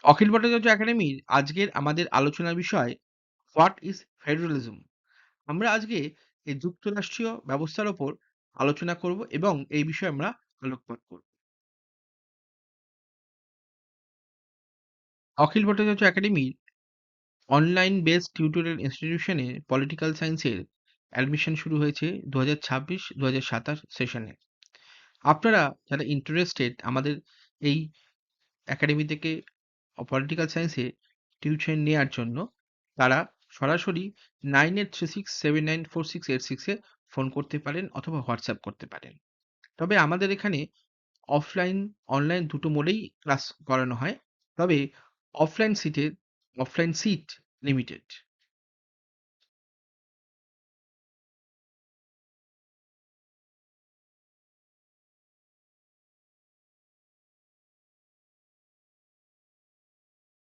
অখিল ভট্টাচার্য একাডেমির আজকের আমাদের আলোচনার বিষয় হোয়াট ইজ ফেডারেলিজম। আমরা আজকে এই যুক্তরাষ্ট্রীয় ব্যবস্থার ওপর আলোচনা করব এবং এই বিষয়ে আমরা আলোকপাত করব। অখিল ভট্টাচার্য একাডেমির অনলাইন বেসড টিউটোরিয়াল ইনস্টিটিউশনে পলিটিক্যাল সায়েন্সের অ্যাডমিশন শুরু হয়েছে 2026-2027 সেশনে। আপনারা যারা ইন্টারেস্টেড আমাদের এই একাডেমি থেকে পলিটিক্যাল সায়েন্সে টিউশন নেওয়ার জন্য তারা সরাসরি 9836794686 এ ফোন করতে পারেন অথবা হোয়াটসঅ্যাপ করতে পারেন। তবে আমাদের এখানে অফলাইন, অনলাইন দুটো মোডেই ক্লাস করানো হয়। তবে অফলাইন সিটের offline seat limited.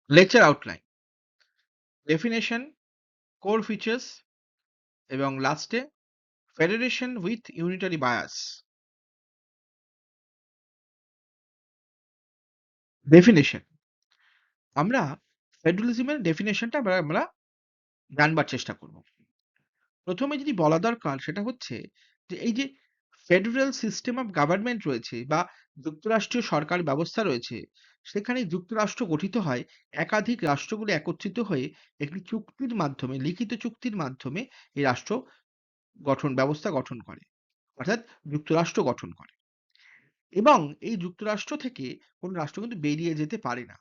Lecture outline, definition, core features এবং লাস্টে federation with unitary bias. Definition, আমরা ফেডারালিজমের ডেফিনেশনটা আমরা জানবার চেষ্টা করব। প্রথমে যদি বলা দরকার সেটা হচ্ছে যে এই যে ফেডারেল সিস্টেম অফ গভর্নমেন্ট রয়েছে বা যুক্তরাষ্ট্রীয় সরকার ব্যবস্থা রয়েছে, সেখানে যুক্তরাষ্ট্র গঠিত হয় একাধিক রাষ্ট্রগুলো একত্রিত হয়ে একটি চুক্তির মাধ্যমে, লিখিত চুক্তির মাধ্যমে এই রাষ্ট্র ব্যবস্থা গঠন করে, অর্থাৎ যুক্তরাষ্ট্র গঠন করে। এবং এই যুক্তরাষ্ট্র থেকে কোনো রাষ্ট্র কিন্তু বেরিয়ে যেতে পারে না।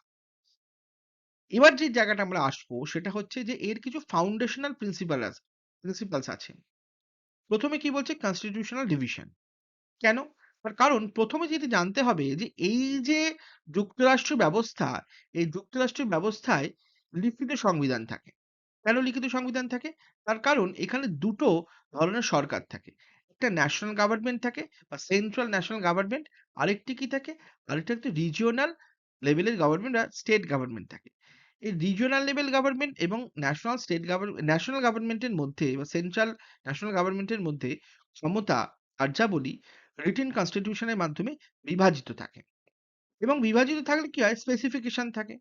এবার যে জায়গাটা আমরা আসবো সেটা হচ্ছে যে এর কিছু ফাউন্ডেশনাল প্রিন্সিপালস আছে। প্রথমে কি বলছে কনস্টিটিউশনাল ডিভিশন। কেন? তার কারণ প্রথমে যেটি জানতে হবে যে এই যে যুক্তরাষ্ট্র ব্যবস্থা, এই যুক্তরাষ্ট্রের ব্যবস্থায় লিখিত সংবিধান থাকে। কেন লিখিত সংবিধান থাকে? তার কারণ এখানে দুটো ধরনের সরকার থাকে। একটা ন্যাশনাল গভর্নমেন্ট থাকে বা সেন্ট্রাল ন্যাশনাল গভর্নমেন্ট, আরেকটি কি থাকে? আরেকটা হচ্ছে রিজিওনাল লেভেলের গভর্নমেন্ট বা স্টেট গভর্নমেন্ট থাকে। এই রিজিওনাল লেভেল গভর্নমেন্ট এবং ন্যাশনাল গভর্নমেন্টের মধ্যে বা সেন্ট্রাল ন্যাশনাল গভর্নমেন্টের মধ্যে ক্ষমতা, কার্যাবলী রিটেন কনস্টিটিউশনের মাধ্যমে বিভাজিত থাকে। এবং বিভাজিত থাকলে কি হয়? স্পেসিফিকেশন থাকে।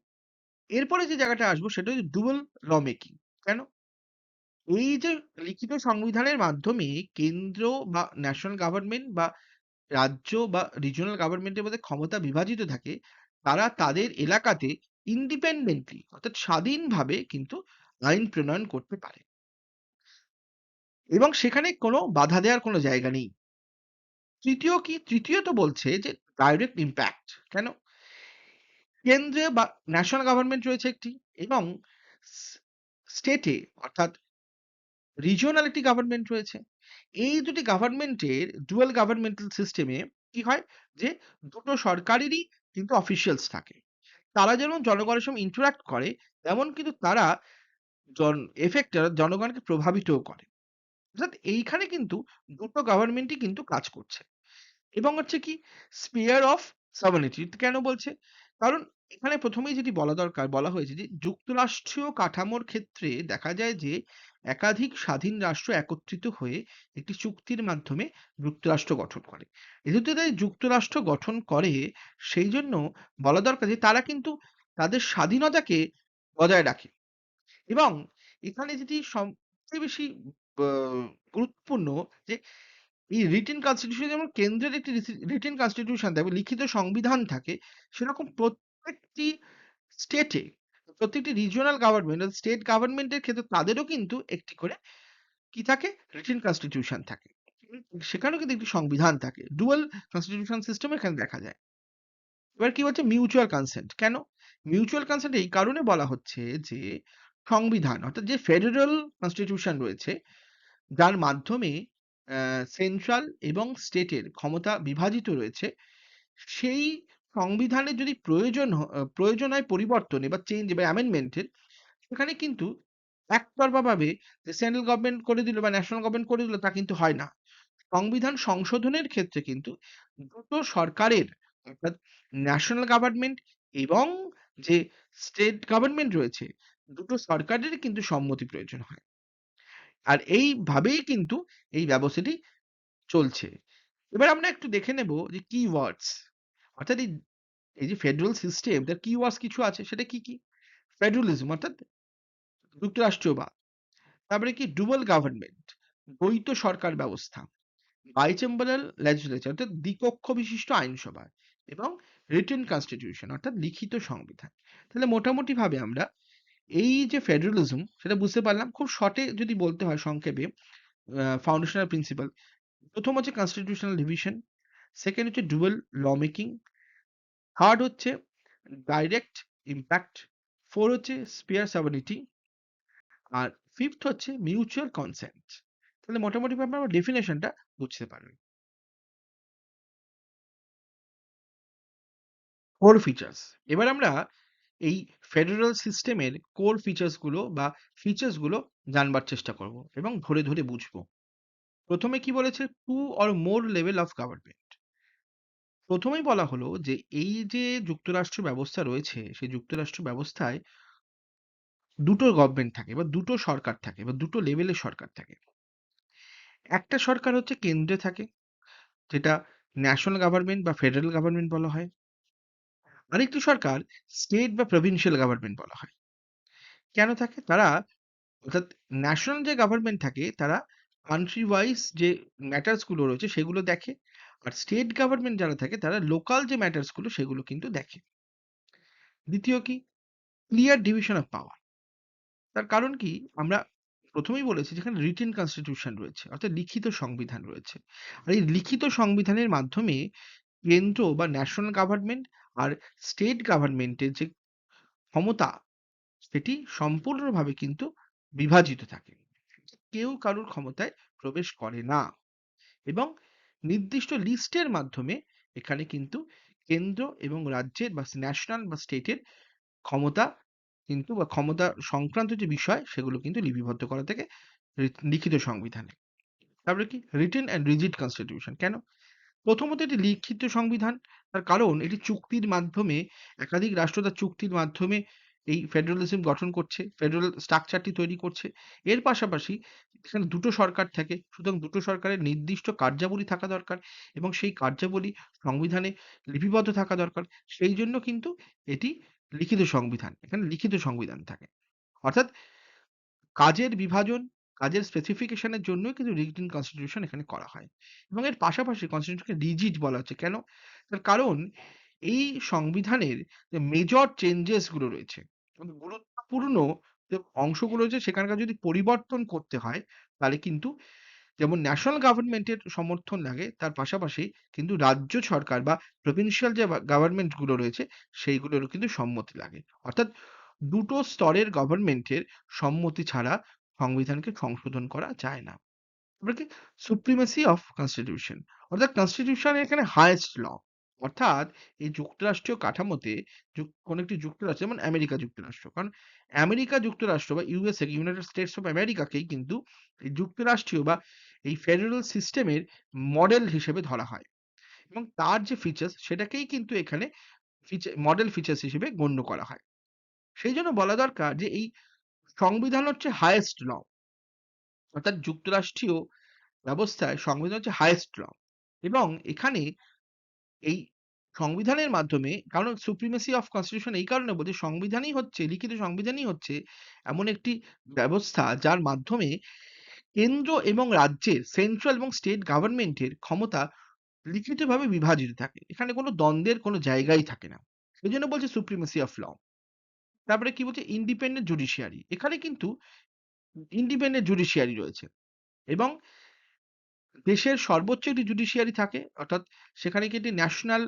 এরপরে যে জায়গাটা আসবো সেটা হচ্ছে ডুয়াল ল মেকিং। কেন? এই যে লিখিত সংবিধানের মাধ্যমে কেন্দ্র বা ন্যাশনাল গভর্নমেন্ট বা রাজ্য বা রিজিওনাল গভর্নমেন্টের মধ্যে ক্ষমতা বিভাজিত থাকে, তারা তাদের এলাকাতে ইন্ডিপেন্ডেন্টলি অর্থাৎ স্বাধীনভাবে কিন্তু আইন প্রণয়ন করতে পারে এবং সেখানে কোনো বাধা দেওয়ার কোনো জায়গা নেই। তৃতীয়ত বলছে যে ডাইরেক্ট ইমপ্যাক্ট। কেন? কেন্দ্রে বা ন্যাশনাল গভর্নমেন্ট রয়েছে একটি এবং স স্টেটে অর্থাৎ রিজিওনাল একটি গভর্নমেন্ট রয়েছে। এই দুটি গভর্নমেন্টের ডুয়াল গভর্নমেন্টাল সিস্টেমে কি হয়? যে দুটো সরকারেরই কিন্তু অফিসিয়ালস থাকে। তারা যেমন জনগণের সঙ্গে ইন্টারেক্ট করে, তেমন কিন্তু তারা জন এফেক্টর জনগণকে প্রভাবিতও করে। অর্থাৎ এইখানে কিন্তু দুটো গভর্নমেন্টই কিন্তু কাজ করছে। এবং হচ্ছে কি স্পিয়ার অফ সভারেনিটি কেন বলছে? কারণ এখানে প্রথমেই যেটি বলা দরকার বলা হয়েছে যে যুক্তরাষ্ট্রীয় কাঠামোর ক্ষেত্রে দেখা যায় যে একাধিক স্বাধীন রাষ্ট্র একত্রিত হয়ে একটি চুক্তির মাধ্যমে যুক্তরাষ্ট্র গঠন করে। যেহেতু তাই যুক্তরাষ্ট্র গঠন করে সেই জন্য বলা দরকার যে তারা কিন্তু তাদের স্বাধীনতাকে বজায় রাখে। এবং এখানে যেটি সবচেয়ে বেশি আ গুরুত্বপূর্ণ যে এই রিটেন কনস্টিটিউশন যেমন কেন্দ্রের একটি রিটেন কনস্টিটিউশন থাকে, লিখিত সংবিধান থাকে, সেরকম প্রত্যেকটি স্টেটে, প্রত্যেকটি রিজিওনাল গভর্নমেন্ট, স্টেট গভর্নমেন্টের ক্ষেত্রে তাদেরও কিন্তু একটি করে কি থাকে? রিটেন কনস্টিটিউশন থাকে। সেখানেও কিন্তু একটি সংবিধান থাকে। ডুয়াল কনস্টিটিউশন সিস্টেম এখানে দেখা যায়। এবার কি বলছে মিউচুয়াল কনসেন্ট। কেন? মিউচুয়াল কনসেন্ট এই কারণে বলা হচ্ছে যে সংবিধান অর্থাৎ যে ফেডারেল কনস্টিটিউশন রয়েছে যার মাধ্যমে সেন্ট্রাল এবং স্টেটের ক্ষমতা বিভাজিত রয়েছে, সেই সংবিধানের যদি প্রয়োজন হয় পরিবর্তনের বা চেঞ্জ বা অ্যামেন্ডমেন্ট এর, সেখানে কিন্তু একতরফাভাবে যে সেন্ট্রাল গভর্নমেন্ট করে দিল বা ন্যাশনাল গভর্নমেন্ট করে দিল তা কিন্তু হয় না। সংবিধান সংশোধনের ক্ষেত্রে কিন্তু দুটো সরকারের অর্থাৎ ন্যাশনাল গভর্নমেন্ট এবং যে স্টেট গভর্নমেন্ট রয়েছে, দুটো সরকারেরই কিন্তু সম্মতি প্রয়োজন হয়। আর এইভাবেই কিন্তু এই ব্যবস্থাটি চলছে। এবার আমরা একটু দেখে নেব যে কি ওয়ার্ডস অর্থাৎ এই এই যে ফেডারেল সিস্টেম তার keywords কিছু আছে সেটা কি, কি? ফেডারালিজম অর্থাৎ যুক্তরাষ্ট্রীয়বাদ। তারপরে কি ডুয়াল গভর্নমেন্ট, দ্বৈত সরকার ব্যবস্থা, বাইচেম্বারাল লেজিসলেচার অর্থাৎ দ্বিকক্ষ বিশিষ্ট আইনসভা এবং রিটেন কনস্টিটিউশন অর্থাৎ লিখিত সংবিধান। তাহলে মোটামুটিভাবে আমরা এই যে ফেডারালিজম সেটা বুঝতে পারলাম। খুব শর্টে যদি বলতে হয় সংক্ষেপে ফাউন্ডেশনাল প্রিন্সিপাল, ১ম হচ্ছে কনস্টিটিউশনাল ডিভিশন, সেকেন্ড হচ্ছে ডুয়াল ল মেকিং, থার্ড হচ্ছে ডাইরেক্ট ইমপ্যাক্ট, 4 হচ্ছে স্পিয়ার সভারেনিটি, আর ফিফথ হচ্ছে মিউচুয়াল কনসেন্ট। তাহলে মোটামুটিভাবে আমরা ডেফিনেশনটা বুঝতে পারলাম। Core features. এবার আমরা এই ফেডারাল সিস্টেমের কোর ফিচার্স গুলো বা ফিচার্স গুলো জানবার চেষ্টা করব এবং ধরে ধরে বুঝবো। প্রথমে কি বলেছে? Two or more level of government. প্রথমেই বলা হলো যে এই যে যুক্তরাষ্ট্র ব্যবস্থা রয়েছে সেই যুক্তরাষ্ট্র ব্যবস্থায় দুটো গভর্নমেন্ট থাকে বা দুটো সরকার থাকে বা দুটো লেভেলের সরকার থাকে। একটা সরকার হচ্ছে কেন্দ্রে থাকে, যেটা ন্যাশনাল গভর্নমেন্ট বা ফেডারেল গভর্নমেন্ট বলা হয়। আরেকটি সরকার স্টেট বা প্রভিন্সিয়াল গভর্নমেন্ট বলা হয়। কেন থাকে? তারা অর্থাৎ ন্যাশনাল যে গভর্নমেন্ট থাকে তারা কান্ট্রি ওয়াইজ যে ম্যাটার্স গুলো রয়েছে সেগুলো দেখে। আর স্টেট গভর্নমেন্ট যারা থাকে তারা লোকাল যে ম্যাটার্স গুলো সেগুলো কিন্তু দেখে। দ্বিতীয় কি? Clear division of power. তার কারণ কি? আমরা প্রথমেই বলেছি যেখানে রিটেন কনস্টিটিউশন রয়েছে অর্থাৎ লিখিত সংবিধান রয়েছে। আর এই লিখিত সংবিধানের মাধ্যমে কেন্দ্র বা ন্যাশনাল গভর্নমেন্ট আর স্টেট গভর্নমেন্টের যে ক্ষমতা সেটি সম্পূর্ণভাবে কিন্তু বিভাজিত থাকে। কেউ কারুর ক্ষমতায় প্রবেশ করে না এবং নির্দিষ্ট লিস্টের মাধ্যমে এখানে কিন্তু কেন্দ্র এবং রাজ্যের বা ন্যাশনাল বা স্টেটের ক্ষমতা কিন্তু বা ক্ষমতা সংক্রান্ত যে বিষয় সেগুলো কিন্তু লিপিবদ্ধ করা থাকে লিখিত সংবিধানে। তারপরে কি? Written and rigid constitution. কেন? প্রথমত এটি লিখিত সংবিধান। তার কারণ এটি চুক্তির মাধ্যমে একাধিক রাষ্ট্র তার চুক্তির মাধ্যমে এই ফেডারালিজম গঠন করছে, ফেডারাল স্ট্রাকচারটি তৈরি করছে। এর পাশাপাশি এখানে দুটো সরকার থাকে। সুতরাং দুটো সরকারের নির্দিষ্ট কার্যাবলী থাকা দরকার এবং সেই কার্যাবলী সংবিধানে লিপিবদ্ধ থাকা দরকার। সেই জন্য কিন্তু এটি লিখিত সংবিধান। এখানে লিখিত সংবিধান থাকে। অর্থাৎ কাজের বিভাজন, কাজের স্পেসিফিকেশন এর জন্যই কিন্তু রিটেন কনস্টিটিউশন এখানে করা হয়। এবং এর পাশাপাশি কনস্টিটিউশনকে রিজিড বলা হচ্ছে। কেন? তার কারণ এই সংবিধানের যে মেজর চেঞ্জেস গুলো রয়েছে, গুরুত্বপূর্ণ যে অংশগুলো রয়েছে সেখানকার যদি পরিবর্তন করতে হয়, তাহলে কিন্তু যেমন ন্যাশনাল গভর্নমেন্টের সমর্থন লাগে, তার পাশাপাশি কিন্তু রাজ্য সরকার বা প্রভিন্সিয়াল যে গভর্নমেন্ট গুলো রয়েছে, সেইগুলোরও কিন্তু সম্মতি লাগে। অর্থাৎ দুটো স্তরের গভর্নমেন্টের সম্মতি ছাড়া সংবিধানকে সংশোধন করা যায় না। তারপরে কি? সুপ্রিমেসি অফ কনস্টিটিউশন অর্থাৎ কনস্টিটিউশন এখানে হাইয়েস্ট ল। অর্থাৎ এই যুক্তরাষ্ট্রীয় কাঠামোতে কোন একটি যুক্তরাষ্ট্র যেমন আমেরিকা যুক্তরাষ্ট্র। কারণ আমেরিকা যুক্তরাষ্ট্র বা ইউএসএ ইউনাইটেড স্টেটস অফ আমেরিকাকেই কিন্তু এই যুক্তরাষ্ট্রীয় বা এই ফেডারেল সিস্টেমের মডেল হিসেবে ধরা হয়। এবং তার যে ফিচার্স সেটাকেই কিন্তু এখানে মডেল ফিচার্স হিসেবে গণ্য করা হয়। সেইজন্য বলা দরকার যে এই সংবিধান হচ্ছে হাইয়েস্ট ল। অর্থাৎ যুক্তরাষ্ট্রীয় ব্যবস্থায় সংবিধান হচ্ছে হাইয়েস্ট ল এবং এখানে এই সংবিধানের মাধ্যমে কারণ সুপ্রিমেসি অফ কনস্টিটিউশন এই কারণে বলছি সংবিধানই হচ্ছে লিখিত সংবিধানই হচ্ছে এমন একটি ব্যবস্থা যার মাধ্যমে কেন্দ্র এবং রাজ্যের সেন্ট্রাল এবং স্টেট গভর্নমেন্টের ক্ষমতা লিখিতভাবে বিভাজিত থাকে। এখানে কোনো দ্বন্দ্বের কোনো জায়গাই থাকে না। এজন্য বলছে সুপ্রিমেসি অফ ল। তারপরে কি বলছে? Independent judiciary. এখানে কিন্তু ইন্ডিপেন্ডেন্ট জুডিশিয়ারি রয়েছে এবং দেশের সর্বোচ্চ একটি জুডিশিয়ারি থাকে অর্থাৎ সেখানে কি একটি ন্যাশনাল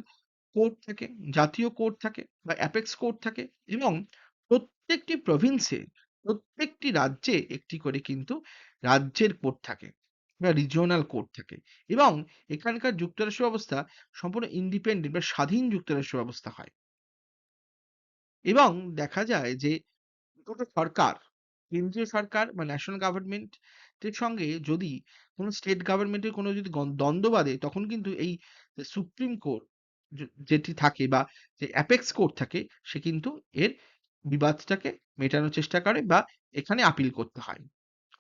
কোর্ট থাকে, জাতীয় কোর্ট থাকে বা অ্যাপেক্স কোর্ট থাকে এবং প্রত্যেকটি প্রভিন্সে প্রত্যেকটি রাজ্যে একটি করে কিন্তু রাজ্যের কোর্ট থাকে বা রিজিওনাল কোর্ট থাকে এবং এখানকার যুক্তরাষ্ট্র ব্যবস্থা সম্পূর্ণ ইন্ডিপেন্ডেন্ট বা স্বাধীন যুক্তরাষ্ট্র ব্যবস্থা হয় এবং দেখা যায় যে দুটো সরকার, কেন্দ্রীয় সরকার বা ন্যাশনাল গভর্নমেন্ট এর সঙ্গে যদি কোন স্টেট গভর্নমেন্ট এর কোন যদি দ্বন্দ্ব বাধে তখন কিন্তু এই যে সুপ্রিম কোর্ট যেটি থাকে বা যে অ্যাপেক্স কোর্ট থাকে সে কিন্তু এর বিবাদটাকে মেটানোর চেষ্টা করে বা এখানে আপিল করতে হয়।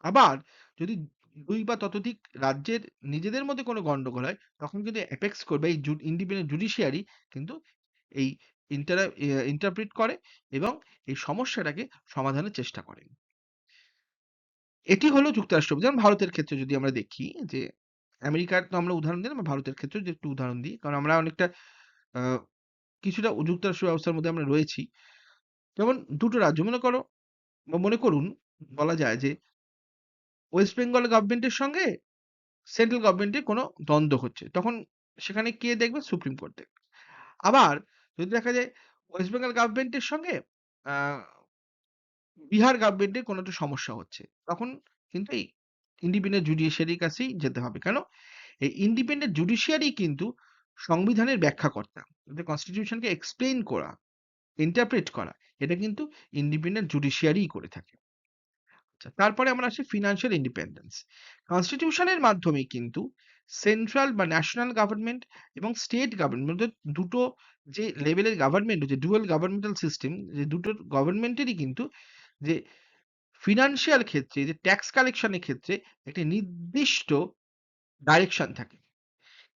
আবার যদি ২ বা ততোধিক রাজ্যের নিজেদের মধ্যে কোনো গন্ডগোল হয় তখন কিন্তু অ্যাপেক্স কোর্ট বা এই ইন্ডিপেন্ডেন্ট জুডিশিয়ারি কিন্তু এই ইন্টারপ্রিট করে এবং এই সমস্যাটাকে সমাধানের চেষ্টা করেন। এটি হলো যুক্তরাষ্ট্র। যেমন ভারতের ক্ষেত্রে যদি আমরা দেখি যে আমেরিকার তো আমরা উদাহরণ দিলাম, ভারতের ক্ষেত্রেও যদি একটু উদাহরণ দিই। কারণ আমরা অনেকটা আ কিছুটা যুক্তরাষ্ট্র ব্যবস্থার মধ্যে আমরা রয়েছি। যেমন ২ টো রাজ্য মনে করুন বলা যায় যে ওয়েস্ট বেঙ্গল গভর্নমেন্টের সঙ্গে সেন্ট্রাল গভর্নমেন্টের কোনো দ্বন্দ্ব হচ্ছে। তখন সেখানে কে দেখবে? সুপ্রিম কোর্ট দেখবে। আবার যদি দেখা যায় ওয়েস্ট বেঙ্গল গভর্নমেন্টের সঙ্গে আ বিহার গভর্নমেন্টের কোনো একটা সমস্যা হচ্ছে। তখন কিন্তু এই ইন্ডিপেন্ডেন্ট জুডিশিয়ারির কাছেই যেতে হবে। কেন? এই ইন্ডিপেন্ডেন্ট জুডিশিয়ারি কিন্তু সংবিধানের ব্যাখ্যাকর্তা। ওদের কনস্টিটিউশনকে এক্সপ্লেইন করা, ইন্টারপ্রেট করা এটা কিন্তু ইন্ডিপেন্ডেন্ট জুডিশিয়ারিই করে থাকে। আচ্ছা, তারপরে আমরা আসি ফিন্যান্সিয়াল ইন্ডিপেন্ডেন্স। কনস্টিটিউশনের মাধ্যমে কিন্তু সেন্ট্রাল বা ন্যাশনাল গভর্নমেন্ট এবং স্টেট গভর্নমেন্ট দুটো যে লেভেলের গভর্নমেন্ট যে ডুয়াল গভর্নমেন্টাল সিস্টেম যে দুটো গভর্নমেন্টেরই কিন্তু যে ফিন্যান্সিয়াল ক্ষেত্রে যে ট্যাক্স কালেকশন এর ক্ষেত্রে একটি নির্দিষ্ট ডাইরেকশন থাকে।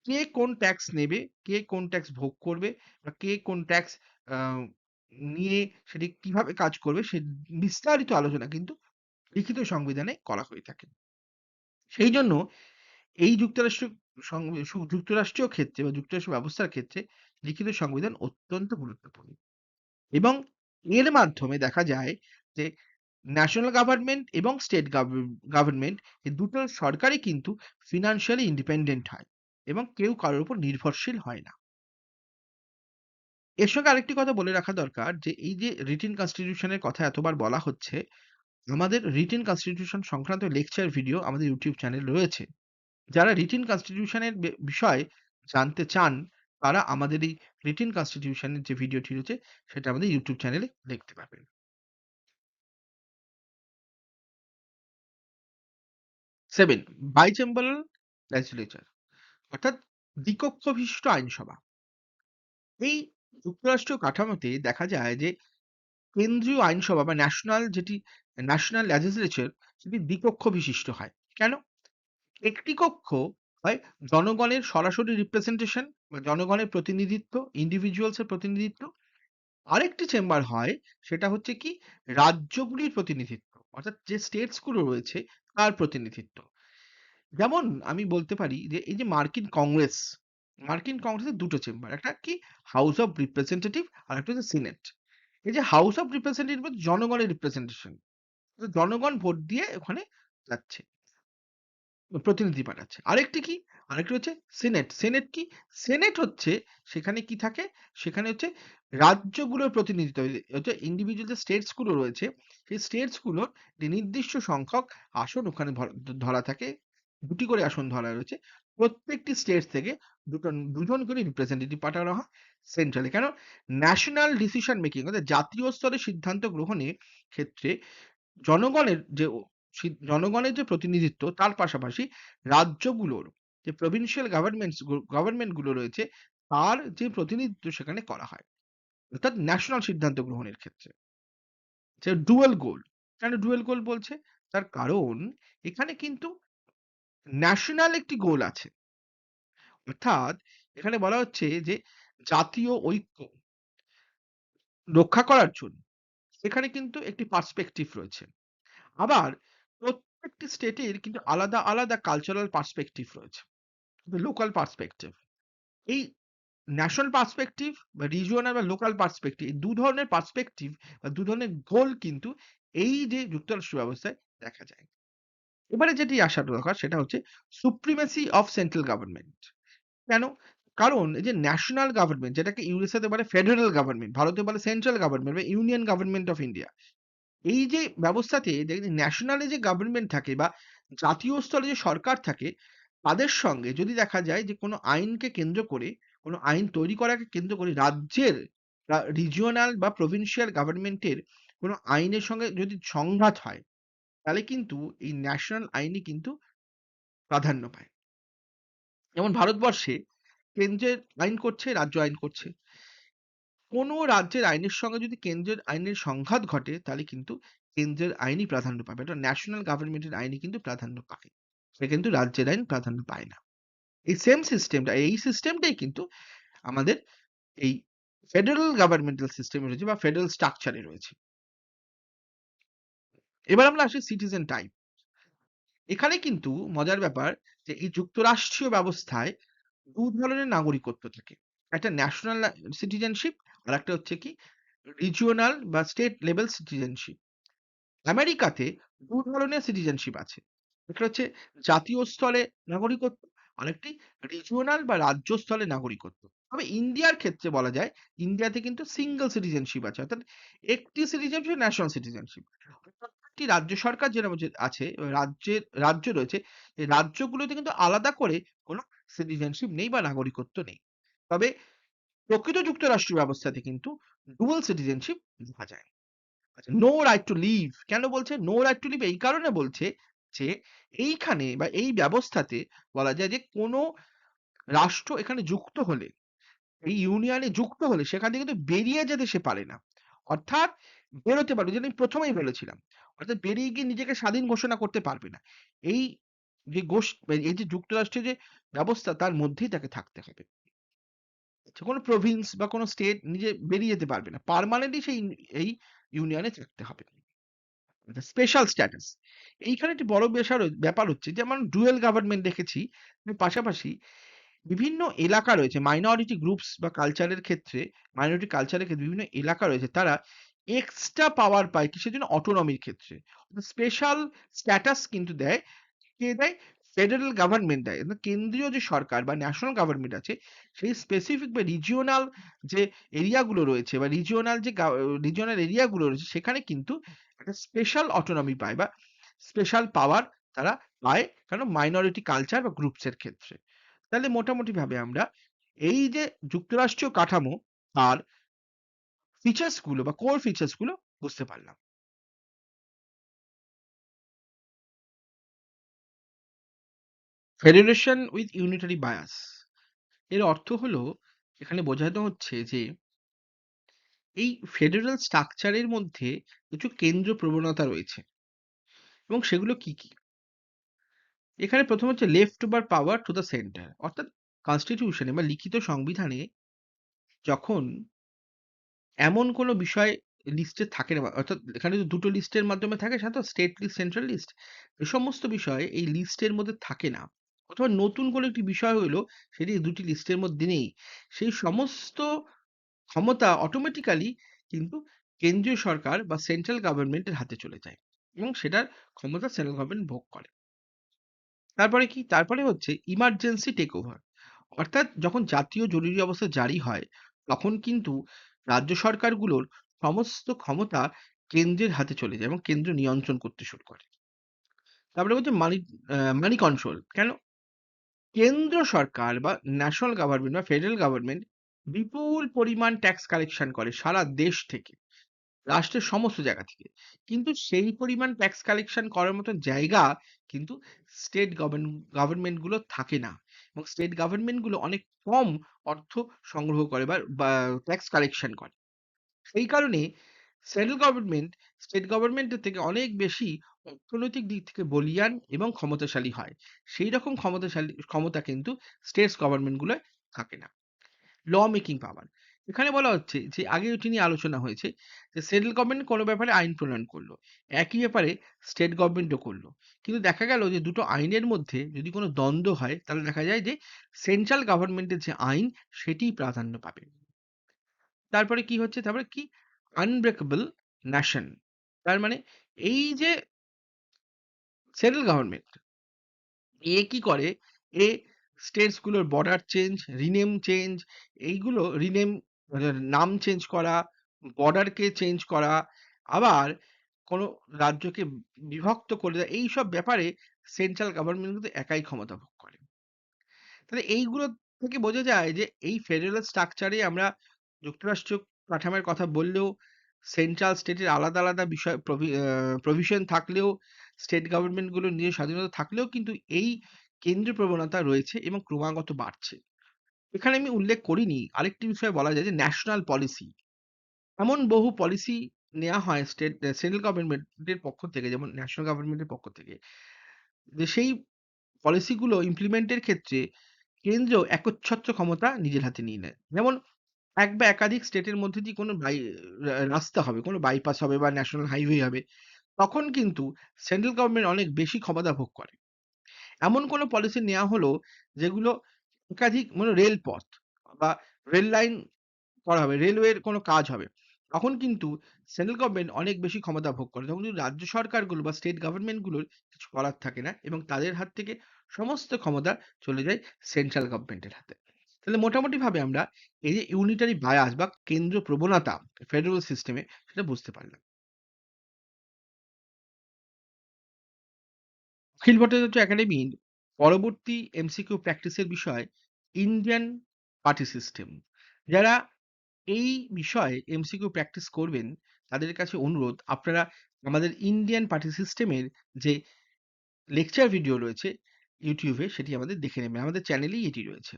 কে কোন ট্যাক্স নেবে, কে কোন ট্যাক্স ভোগ করবে বা কে কোন ট্যাক্স আ নিয়ে সেটি কিভাবে কাজ করবে সে বিস্তারিত আলোচনা কিন্তু লিখিত সংবিধানে করা হয়ে থাকে। সেইজন্য এই যুক্তরাষ্ট্রীয় ক্ষেত্রে বা যুক্তরাষ্ট্র ব্যবস্থার ক্ষেত্রে লিখিত সংবিধান অত্যন্ত গুরুত্বপূর্ণ। এবং এর মাধ্যমে দেখা যায় যে ন্যাশনাল গভর্নমেন্ট এবং স্টেট গভর্নমেন্ট এই দুটো সরকারই কিন্তু ফিন্যান্সিয়ালি ইন্ডিপেন্ডেন্ট হয় এবং কেউ কারোর উপর নির্ভরশীল হয় না। এর সঙ্গে আরেকটি কথা বলে রাখা দরকার যে এই যে রিটেন কনস্টিটিউশন এর কথা এতবার বলা হচ্ছে, আমাদের রিটেন কনস্টিটিউশন সংক্রান্ত লেকচার ভিডিও আমাদের ইউটিউব চ্যানেলে রয়েছে। যারা রিটেন কনস্টিটিউশন এর বিষয়ে জানতে চান, তারা আমাদের এই রিটেন কনস্টিটিউশন এর যে ভিডিওটি রয়েছে, সেটা আমাদের ইউটিউব চ্যানেলে দেখতে পাবেন। 7 বাইচেম্বারাল লেজিসলেচার অর্থাৎ দ্বিকক্ষ বিশিষ্ট আইনসভা। এই যুক্তরাষ্ট্রীয় কাঠামোতে দেখা যায় যে কেন্দ্রীয় আইনসভা বা ন্যাশনাল লেজিসলেচার সেটি দ্বিকক্ষ বিশিষ্ট হয়। কেন? একটি কক্ষ হয় জনগণের সরাসরি রিপ্রেজেন্টেশন বা জনগণের প্রতিনিধিত্ব, ইন্ডিভিজুয়ালস এর প্রতিনিধিত্ব। আরেকটি চেম্বার হয় সেটা হচ্ছে কি রাজ্যগুলির প্রতিনিধিত্ব। অর্থাৎ যে স্টেটস গুলো রয়েছে তার প্রতিনিধিত্ব। যেমন আমি বলতে পারি যে এই যে মার্কিন কংগ্রেসের ২ টো চেম্বার। একটা কি হাউস অফ রিপ্রেজেন্টেটিভ আরেকটা হচ্ছে সিনেট। এই যে হাউস অফ রিপ্রেজেন্টেটিভ জনগণের রিপ্রেজেন্টেশন। জনগণ ভোট দিয়ে ওখানে যাচ্ছে। প্রতিনিধি পাঠাচ্ছে। আরেকটি কি? আরেকটি হচ্ছে সিনেট। সিনেট কি? সিনেট হচ্ছে সেখানে কি থাকে? সেখানে হচ্ছে রাজ্যগুলোর প্রতিনিধিত্ব হচ্ছে ইন্ডিভিজুয়াল যে স্টেটস গুলো রয়েছে, সেই স্টেটস গুলোর একটি নির্দিষ্ট সংখ্যক আসন ওখানে ধরা থাকে। ২ টি করে আসন ধরা রয়েছে। প্রত্যেকটি স্টেট থেকে ২ জন করে রিপ্রেজেন্টেটিভ পাঠানো হয় সেন্ট্রালে। কেন? ন্যাশনাল ডিসিশন মেকিং অর্থাৎ জাতীয় স্তরে সিদ্ধান্ত গ্রহণের ক্ষেত্রে জনগণের যে জনগণের যে প্রতিনিধিত্ব তার পাশাপাশি রাজ্যগুলোর যে প্রভিন্সিয়াল গভর্নমেন্ট গুলো রয়েছে তার যে প্রতিনিধিত্ব সেখানে করা হয়। অর্থাৎ ন্যাশনাল সিদ্ধান্ত গ্রহণের ক্ষেত্রে। যে ডুয়াল গোল। কেন ডুয়াল গোল বলছে? তার কারণ এখানে কিন্তু ন্যাশনাল একটি গোল আছে। অর্থাৎ এখানে বলা হচ্ছে যে জাতীয় ঐক্য রক্ষা করার জন্য এখানে কিন্তু একটি পার্সপেক্টিভ রয়েছে। আবার প্রত্যেকটি স্টেটের কিন্তু আলাদা, আলাদা কালচারাল পার্সপেক্টিভ রয়েছে। Local perspective. এই ন্যাশনাল পার্সপেক্টিভ বা রিজিওনাল বা লোকাল পার্সপেক্টিভ এই ২ ধরনের পার্সপেক্টিভ বা ২ ধরনের গোল কিন্তু এই যে যুক্তরাষ্ট্র ব্যবস্থায় দেখা যায়। এবারে যেটি আসার দরকার সেটা হচ্ছে সুপ্রিমেসি অফ সেন্ট্রাল গভর্নমেন্ট। কেন? কারণ এই যে ন্যাশনাল গভর্নমেন্ট যেটাকে ইউএসএ তে বলে ফেডারেল গভর্নমেন্ট, ভারতে বলে সেন্ট্রাল গভর্নমেন্ট বা ইউনিয়ন গভর্নমেন্ট অফ ইন্ডিয়া। এই যে ব্যবস্থাতে দেখবেন ন্যাশনাল এ যে গভর্নমেন্ট থাকে বা জাতীয় স্তরে যে সরকার থাকে, তাদের সঙ্গে যদি দেখা যায় যে কোনো আইনকে কেন্দ্র করে, কোনো আইন তৈরি করাকে কেন্দ্র করে রাজ্যের বা রিজিওনাল বা প্রভিন্সিয়াল গভর্নমেন্টের কোনো আইনের সঙ্গে যদি সংঘাত হয়, তাহলে কিন্তু এই ন্যাশনাল আইনই কিন্তু প্রাধান্য পায়। যেমন ভারতবর্ষে কেন্দ্রের আইন করছে, রাজ্য আইন করছে। কোনো রাজ্যের আইনের সঙ্গে যদি কেন্দ্রের আইনের সংঘাত ঘটে, তাহলে কিন্তু কেন্দ্রের আইনই প্রাধান্য পাবে। এটা ন্যাশনাল গভর্নমেন্টের আইনই কিন্তু প্রাধান্য পায়। সে কিন্তু রাজ্যের আইন প্রাধান্য পায় না। এই সিস্টেমটাই কিন্তু আমাদের এই ফেডারেল গভর্নমেন্টাল সিস্টেমে রয়েছে বা ফেডারেল স্ট্রাকচারে রয়েছে। এবার আমরা আসি সিটিজেন টাইপ। এখানে কিন্তু মজার ব্যাপার যে এই যুক্তরাষ্ট্রীয় ব্যবস্থায় ২ ধরনের নাগরিকত্ব থাকে। একটা ন্যাশনাল সিটিজেনশিপ আর একটা হচ্ছে কি রিজিওনাল বা স্টেট লেভেল সিটিজেনশিপ। আমেরিকাতে ২ ধরনের সিটিজেনশিপ আছে। একটা হচ্ছে জাতীয় স্তরে নাগরিকত্ব, আরেকটি রিজিওনাল বা রাজ্য স্তরে নাগরিকত্ব। তবে ইন্ডিয়ার ক্ষেত্রে বলা যায়, ইন্ডিয়াতে কিন্তু সিঙ্গল সিটিজেনশিপ আছে। অর্থাৎ একটি সিটিজেনশিপ ন্যাশনাল সিটিজেনশিপ। প্রত্যেকটি রাজ্য সরকার যেরকম যে আছে, রাজ্য রয়েছে, এই রাজ্যগুলোতে কিন্তু আলাদা করে কোনো সিটিজেনশিপ নেই বা নাগরিকত্ব নেই। তবে প্রকৃত যুক্তরাষ্ট্রীয় ব্যবস্থাতে কিন্তু ডুয়াল সিটিজেনশিপ দেখা যায়। আচ্ছা, নো রাইট টু লিভ কেন বলছে? নো রাইট টু লিভ এই কারণে বলছে যে এইখানে বা এই ব্যবস্থাতে বলা যায় যে কোনো রাষ্ট্র এখানে যুক্ত হলে, এই ইউনিয়নে যুক্ত হলে সেখান থেকে কিন্তু বেরিয়ে যেতে সে পারে না। অর্থাৎ বেরোতে পারবে যেটা আমি ১ম এই বলেছিলাম। অর্থাৎ বেরিয়ে গিয়ে নিজেকে স্বাধীন ঘোষণা করতে পারবে না। এই যে এই যে যুক্তরাষ্ট্রের যে ব্যবস্থা তার মধ্যেই তাকে থাকতে হবে। কোনো প্রভিন্স বা কোনো স্টেট নিজে বেরিয়ে যেতে পারবে না। পার্মানেন্টলি সেই এই ইউনিয়নে থাকতে হবে। Special status. এইখানে একটি বড় ব্যাপার হচ্ছে যেমন ডুয়াল গভর্নমেন্ট দেখেছি। পাশাপাশি বিভিন্ন এলাকা রয়েছে মাইনরিটি গ্রুপস বা কালচারের ক্ষেত্রে, মাইনরিটি কালচারের ক্ষেত্রে বিভিন্ন এলাকা রয়েছে তারা এক্সট্রা পাওয়ার পায় কিসের জন্য? অটোনমির ক্ষেত্রে। স্পেশাল স্ট্যাটাস কিন্তু দেয় কে দেয়? ফেডারেল গভর্নমেন্ট দেয়। কেন্দ্রীয় যে সরকার বা ন্যাশনাল গভর্নমেন্ট আছে সেই স্পেসিফিক বা রিজিওনাল যে এরিয়া গুলো রয়েছে বা রিজিওনাল এরিয়া গুলো রয়েছে সেখানে কিন্তু একটা স্পেশাল অটোনমি পায় বা স্পেশাল পাওয়ার তারা পায় কারণ মাইনরিটি কালচার বা গ্রুপস এর ক্ষেত্রে। তাহলে মোটামুটি ভাবে আমরা এই যে যুক্তরাষ্ট্রীয় কাঠামো আর ফিচার্স গুলো বা কোর ফিচার্স গুলো বুঝতে পারলাম। ফেডারেশন উইথ ইউনিটারি বায়াস এর অর্থ হলো এখানে বোঝানো হচ্ছে যে এই ফেডারেল স্ট্রাকচারের মধ্যে কিছু কেন্দ্র প্রবণতা রয়েছে এবং সেগুলো কি কি? এখানে প্রথম হচ্ছে left over power to the centre অর্থাৎ কনস্টিটিউশনে বা লিখিত সংবিধানে যখন এমন কোনো বিষয় লিস্টে থাকে না অর্থাৎ এখানে তো দুটো লিস্টের মাধ্যমে থাকে সাধারণত স্টেট লিস্ট, সেন্ট্রাল লিস্ট। এই সমস্ত বিষয় এই লিস্টের মধ্যে থাকে না। অথবা নতুন কোনো একটি বিষয় হইলো সেটি ২ টি লিস্টের মধ্যে নেই। সেই সমস্ত ক্ষমতা অটোমেটিক্যালি কিন্তু কেন্দ্রীয় সরকার বা সেন্ট্রাল গভর্নমেন্ট এর হাতে চলে যায় এবং সেটার ক্ষমতা সেন্ট্রাল গভর্নমেন্ট ভোগ করে। তারপরে কি? তারপরে হচ্ছে ইমার্জেন্সি টেক ওভার। অর্থাৎ যখন জাতীয় জরুরি অবস্থা জারি হয়, তখন কিন্তু রাজ্য সরকারগুলোর সমস্ত ক্ষমতা কেন্দ্রের হাতে চলে যায় এবং কেন্দ্র নিয়ন্ত্রণ করতে শুরু করে। তারপরে হচ্ছে মানি কন্ট্রোল। কেন? কেন্দ্র সরকার বা ন্যাশনাল গভর্নমেন্ট বা ফেডারেল গভর্নমেন্ট বিপুল পরিমাণ ট্যাক্স কালেকশন করে সারা দেশ থেকে। রাষ্ট্রের সমস্ত জায়গা থেকে। কিন্তু সেই পরিমাণ ট্যাক্স কালেকশন করার মতো জায়গা কিন্তু স্টেট গভর্নমেন্ট গুলোর থাকে না। এবং স্টেট গভর্নমেন্ট গুলো অনেক কম অর্থ সংগ্রহ করে বা ট্যাক্স কালেকশন করে। সেই কারণে সেন্ট্রাল গভর্নমেন্ট স্টেট গভর্নমেন্টের থেকে অনেক বেশি অর্থনৈতিক দিক থেকে বলীয়ান এবং ক্ষমতাশালী হয়। সেই রকম ক্ষমতা কিন্তু স্টেটস গভর্নমেন্ট গুলোয় থাকে না। Law making power. এখানে বলা হচ্ছে যে আগে এটি নিয়ে আলোচনা হয়েছে যে সেন্ট্রাল গভর্নমেন্ট কোনো ব্যাপারে আইন প্রণয়ন করলো। একই ব্যাপারে স্টেট গভর্নমেন্টও করলো। কিন্তু দেখা গেল যে দুটো আইনের মধ্যে যদি কোনো দ্বন্দ্ব হয় তাহলে দেখা যায় যে সেন্ট্রাল গভর্নমেন্টের যে আইন সেটিই প্রাধান্য পাবে। তারপরে কি হচ্ছে? তারপরে কি? Unbreakable nation. তার মানে এই যে সেন্ট্রাল গভর্নমেন্ট এ কি করে? এ স্টেটস গুলোর বর্ডার চেঞ্জ, রিনেম চেঞ্জ এইগুলো নাম চেঞ্জ করা, বর্ডারকে চেঞ্জ করা, আবার কোনো রাজ্যকে বিভক্ত করে দেওয়া এইসব ব্যাপারে সেন্ট্রাল গভর্নমেন্ট কিন্তু একাই ক্ষমতা ভোগ করে। তাহলে এইগুলো থেকে বোঝা যায় যে এই ফেডারেল স্ট্রাকচারে আমরা যুক্তরাষ্ট্রীয় কাঠামোর কথা বললেও সেন্ট্রাল স্টেটের আলাদা, আলাদা বিষয় প্রভিশন থাকলেও স্টেট গভর্নমেন্ট গুলোর নিজের স্বাধীনতা থাকলেও কিন্তু এই কেন্দ্রীয় প্রবণতা রয়েছে এবং ক্রমাগত বাড়ছে। এখানে আমি উল্লেখ করিনি আরেকটি বিষয় বলা যায় যে ন্যাশনাল পলিসি। এমন বহু পলিসি নেয়া হয় সেন্ট্রাল গভর্নমেন্টের পক্ষ থেকে যেমন ন্যাশনাল গভর্নমেন্টের পক্ষ থেকে যে সেই পলিসি গুলো ইমপ্লিমেন্টের ক্ষেত্রে কেন্দ্র একচ্ছত্র ক্ষমতা নিজের হাতে নিয়ে নেয়। যেমন এক বা একাধিক স্টেটের মধ্যে দিয়ে কোনো রাস্তা হবে, কোনো বাইপাস হবে বা ন্যাশনাল হাইওয়ে হবে, তখন কিন্তু সেন্ট্রাল গভর্নমেন্ট অনেক বেশি ক্ষমতা ভোগ করে। এমন কোনো পলিসি নেয়া হলো যেগুলো একাধিক মানে রেলপথ বা রেল লাইন করা হবে, রেলওয়ের কোনো কাজ হবে। তখন কিন্তু সেন্ট্রাল গভর্নমেন্ট অনেক বেশি ক্ষমতা ভোগ করে। তখন কিন্তু রাজ্য সরকারগুলো বা স্টেট গভর্নমেন্ট গুলোর কিছু করার থাকে না এবং তাদের হাত থেকে সমস্ত ক্ষমতা চলে যায় সেন্ট্রাল গভর্নমেন্টের হাতে। তাহলে মোটামুটিভাবে আমরা এই যে ইউনিটারি বায়াস বা কেন্দ্র প্রবণতা ফেডারেল সিস্টেমে সেটা বুঝতে পারলাম। অখিল ভট্টাচার্য একাডেমির পরবর্তী এমসিকিউ প্র্যাকটিসের বিষয় ইন্ডিয়ান পার্টি সিস্টেম। যারা এই বিষয়ে এমসিকিউ প্র্যাকটিস করবেন, তাদের কাছে অনুরোধ আপনারা আমাদের ইন্ডিয়ান পার্টি সিস্টেমের যে লেকচার ভিডিও রয়েছে YouTube এ সেটি আমাদের দেখে নেবেন। আমাদের চ্যানেলেই এটি রয়েছে।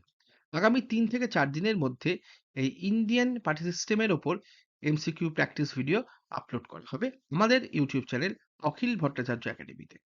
আগামী ৩ থেকে ৪ দিনের মধ্যে এই ইন্ডিয়ান পার্টি সিস্টেমের ওপর এমসিকিউ প্র্যাকটিস ভিডিও আপলোড করা হবে আমাদের YouTube চ্যানেল অখিল ভট্টাচার্য একাডেমিতে।